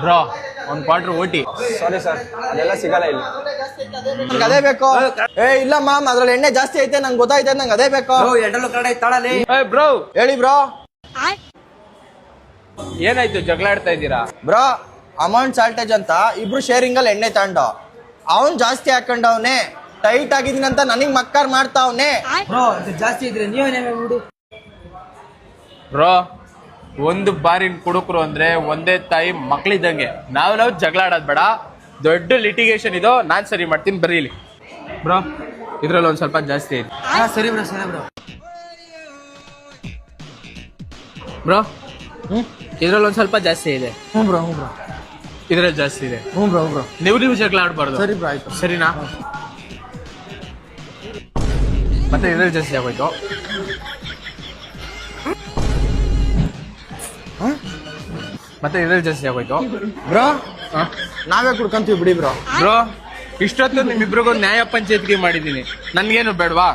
Bro ಒಂದ್ quarter OT. Sorry sir, ಅದೆಲ್ಲ ಸಿಗಲ್ಲ ಇಲ್ಲಿ. ನಂಗೆ ಅದೇ ಬೇಕು. ಇಲ್ಲ ಮ್ಯಾಮ್, ಅದ್ರಲ್ಲಿ ಎಣ್ಣೆ ಜಾಸ್ತಿ ಐತೆ, ನಂಗೆ ಗೊತ್ತಾಯ್ತದೆ, ನಂಗೆ ಅದೇ ಬೇಕು. ಎರಡಲ್ಲೂ ಕಡೆ ತಾಳಲಿ. ಬ್ರೋ ಹೇಳಿ ಬ್ರೋ. ಏನಾಯ್ತು, ಜಗಳ ಆಡ್ತಾ ಇದ್ದೀರಾ? ಬ್ರೋ ಅಮೌಂಟ್ ಶಾರ್ಟೇಜ್ ಅಂತ ಇಬ್ರು ಶೇರಿಂಗ್ ಅಲ್ಲಿ ಎಣ್ಣೆ ತಗೊಂಡು ಅವನ್ ಜಾಸ್ತಿ ಹಾಕೊಂಡವನೆ, ಟೈಟ್ ಆಗಿದೀನಿ ಅಂತ ನನಗ್ ಮಕ್ಕಾರ್ ಮಾಡ್ತಾವ್ನೆ. ಬ್ರೋ ಜಾಸ್ತಿ ಇದ್ರೆ ನೀವೇನೇ ಬಿಡು. ಬ್ರೋ ಒಂದು ಬಾರಿನ ಕುಡುಕರು ಅಂದ್ರೆ ಒಂದೇ ತಾಯಿ ಮಕ್ಳಿದ್ದಂಗೆ. ನಾವು ಜಗಳ ಆಡೋದ್ ಬೇಡ, ದೊಡ್ಡ ಲಿಟಿಗೇಷನ್ ಇದು. ನಾನ್ ಸರಿ ಮಾಡ್ತೀನಿ, ಬರ್ರಿ ಇಲ್ಲಿ. ಬ್ರೋ ಇದ್ರಲ್ಲಿ ಒಂದ್ ಸ್ವಲ್ಪ ಜಾಸ್ತಿ ಇದೆ. ಸರಿ ಬ್ರೋ, ಸರಿ ಬ್ರೋ. ಬ್ರೋ ಇದ್ರಲ್ಲಿ ಒಂದ್ ಸ್ವಲ್ಪ ಜಾಸ್ತಿ ಇದೆ. ಹ್ಞೂ ಬ್ರೋ, ಹ್ಞೂ ಬ್ರೋ. ಇದ್ರಲ್ಲಿ ಜಾಸ್ತಿ ಇದೆ. ಹ್ಞೂ ಬ್ರೋ, ಬ್ರೋ. ನೀವು ಜಗಳ ಆಡ್ಬಾರ್ದು. ಸರಿ ಬ್ರೋ, ಆಯ್ತು. ಸರಿನಾ? ಮತ್ತೆ ಇದ್ರಲ್ಲಿ ಜಾಸ್ತಿ ಆಗೋಯ್ತು. ಮತ್ತೆ ಇದ್ರಲ್ಲಿ ಜಾಸ್ತಿ ಆಗೋಯ್ತು. ಬ್ರೋ ನಾವೇ ಕುಡ್ಕಂತೀವಿ ಬಿಡಿ ಬ್ರೋ. ಬ್ರೋ ಇಷ್ಟೊತ್ತು ನಿಮ್ಮಿಬ್ರಿಗೊಂದು ನ್ಯಾಯ ಪಂಚಾಯತ್ಗೆ ಮಾಡಿದ್ದೀನಿ, ನನ್ಗೇನು ಬೇಡವಾ?